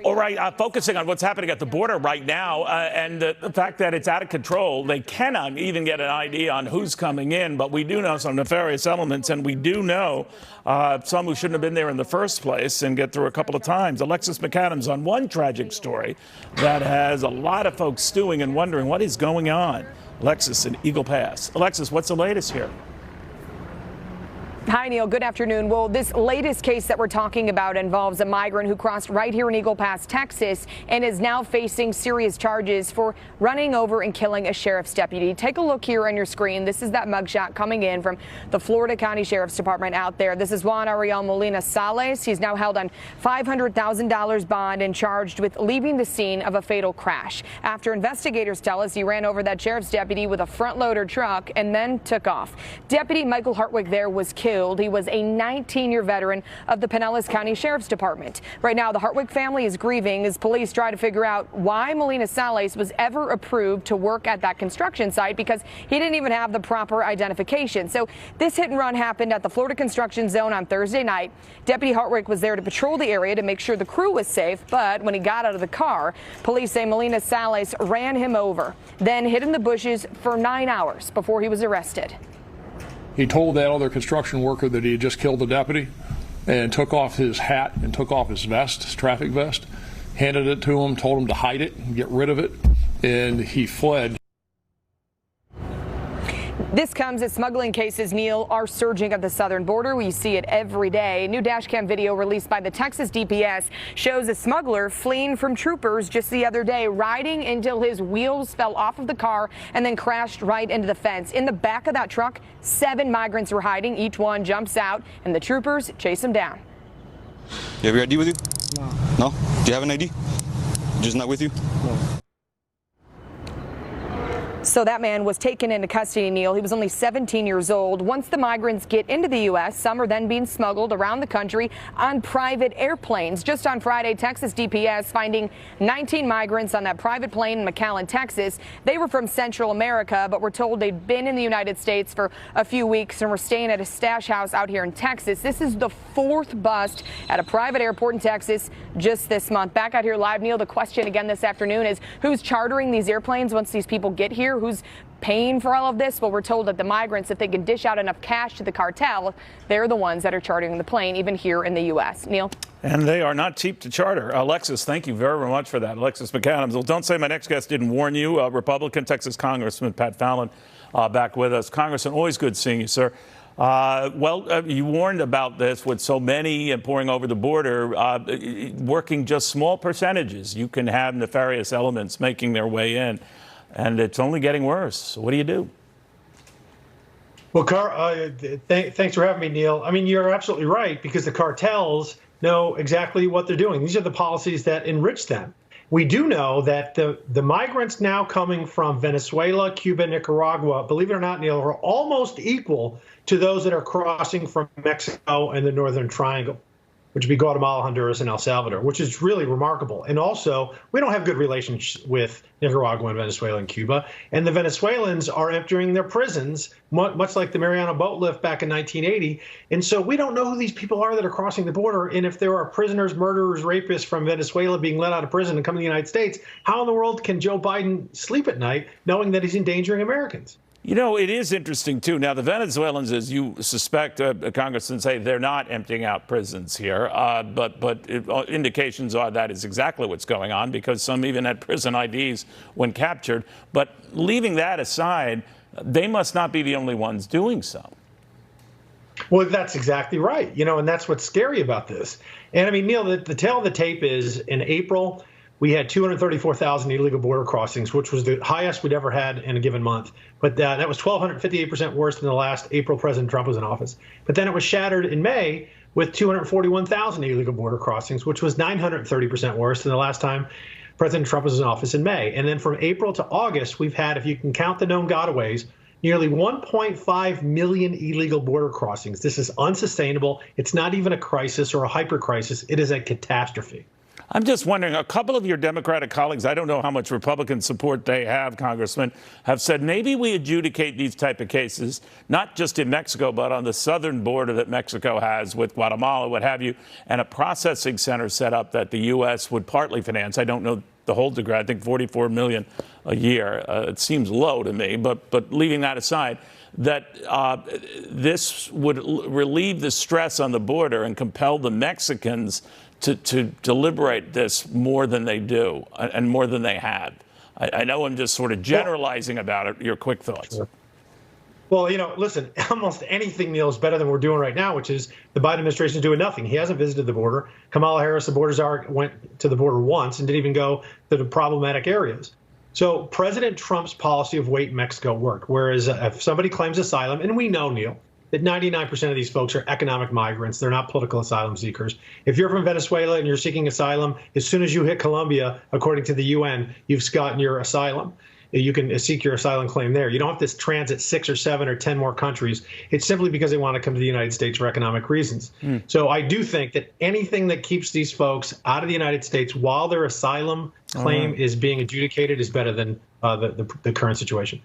All right, focusing on what's happening at the border right now and the fact that it's out of control. They cannot even get an idea on who's coming in, but we do know some nefarious elements, and we do know some who shouldn't have been there in the first place and get through a couple of times. Alexis McAdams on one tragic story that has a lot of folks stewing and wondering what is going on. Alexis in Eagle Pass. Alexis, what's the latest here? Hi, Neil. Good afternoon. Well, this latest case that we're talking about involves a migrant who crossed right here in Eagle Pass, Texas, and is now facing serious charges for running over and killing a sheriff's deputy. Take a look here on your screen. This is that mugshot coming in from the Florida County Sheriff's Department out there. This is Juan Ariel Molina Sales. He's now held on $500,000 bond and charged with leaving the scene of a fatal crash. After investigators tell us he ran over that sheriff's deputy with a front-loader truck and then took off. Deputy Michael Hartwig there was killed. He was a 19-year veteran of the Pinellas County Sheriff's Department. Right now, the Hartwig family is grieving as police try to figure out why Molina Sales was ever approved to work at that construction site, because he didn't even have the proper identification. So this hit and run happened at the Florida construction zone on Thursday night. Deputy Hartwig was there to patrol the area to make sure the crew was safe, but when he got out of the car, police say Molina Sales ran him over, then hid in the bushes for 9 hours before he was arrested. He told that other construction worker that he had just killed the deputy and took off his hat and took off his vest, his traffic vest, handed it to him, told him to hide it and get rid of it, and he fled. This comes as smuggling cases, Neil, are surging at the southern border. We see it every day. New dash cam video released by the Texas DPS shows a smuggler fleeing from troopers just the other day, riding until his wheels fell off of the car and then crashed right into the fence. In the back of that truck, 7 migrants were hiding. Each one jumps out, and the troopers chase him down. You have your ID with you? No. No? Do you have an ID? Just not with you? No. So that man was taken into custody, Neil. He was only 17 years old. Once the migrants get into the U.S., some are then being smuggled around the country on private airplanes. Just on Friday, Texas DPS finding 19 migrants on that private plane in McAllen, Texas. They were from Central America, but were told they'd been in the United States for a few weeks and were staying at a stash house out here in Texas. This is the 4th bust at a private airport in Texas just this month. Back out here live, Neil, the question again this afternoon is who's chartering these airplanes once these people get here? Who's paying for all of this? Well, we're told that the migrants, if they can dish out enough cash to the cartel, they're the ones that are chartering the plane, even here in the U.S. Neil? And they are not cheap to charter. Alexis, thank you very, very much for that. Alexis McAdams. Well, don't say my next guest didn't warn you. Republican Texas Congressman Pat Fallon back with us. Congressman, always good seeing you, sir. You warned about this with so many pouring over the border, working just small percentages. You can have nefarious elements making their way in. And it's only getting worse. So what do you do? Well, thanks for having me, Neil. I mean, you're absolutely right, because the cartels know exactly what they're doing. These are the policies that enrich them. We do know that the migrants now coming from Venezuela, Cuba, Nicaragua, believe it or not, Neil, are almost equal to those that are crossing from Mexico and the Northern Triangle, which would be Guatemala, Honduras, and El Salvador, which is really remarkable. And also, we don't have good relations with Nicaragua and Venezuela and Cuba. And the Venezuelans are entering their prisons, much like the Mariana boat lift back in 1980. And so we don't know who these people are that are crossing the border. And if there are prisoners, murderers, rapists from Venezuela being let out of prison and coming to the United States, how in the world can Joe Biden sleep at night knowing that he's endangering Americans? You know, it is interesting, too. Now, the Venezuelans, as you suspect, Congressman, say they're not emptying out prisons here. But indications are that is exactly what's going on, because some even had prison IDs when captured. But leaving that aside, they must not be the only ones doing so. Well, that's exactly right. You know, and that's what's scary about this. And I mean, Neil, the tale of the tape is in April, we had 234,000 illegal border crossings, which was the highest we'd ever had in a given month. But that was 1,258% worse than the last April President Trump was in office. But then it was shattered in May with 241,000 illegal border crossings, which was 930% worse than the last time President Trump was in office in May. And then from April to August, we've had, if you can count the known gotaways, nearly 1.5 million illegal border crossings. This is unsustainable. It's not even a crisis or a hyper crisis. It is a catastrophe. I'm just wondering, a couple of your Democratic colleagues, I don't know how much Republican support they have, Congressman, have said maybe we adjudicate these type of cases, not just in Mexico, but on the southern border that Mexico has with Guatemala, what have you, and a processing center set up that the U.S. would partly finance. I don't know the whole degree. I think $44 million a year. It seems low to me, but leaving that aside, that this would relieve the stress on the border and compel the Mexicans to deliberate this more than they do and more than they have. I know I'm just sort of generalizing about it. Your quick thoughts. Sure. Well, listen, almost anything, Neil, is better than we're doing right now, which is the Biden administration is doing nothing. He hasn't visited the border. Kamala Harris, the border czar, went to the border once and didn't even go to the problematic areas. So President Trump's policy of wait in Mexico worked, whereas if somebody claims asylum, and we know, Neil, that 99% of these folks are economic migrants. They're not political asylum seekers. If you're from Venezuela and you're seeking asylum, as soon as you hit Colombia, according to the UN, you've gotten your asylum. You can seek your asylum claim there. You don't have to transit 6 or 7 or 10 more countries. It's simply because they want to come to the United States for economic reasons. So I do think that anything that keeps these folks out of the United States while their asylum claim is being adjudicated is better than the current situation.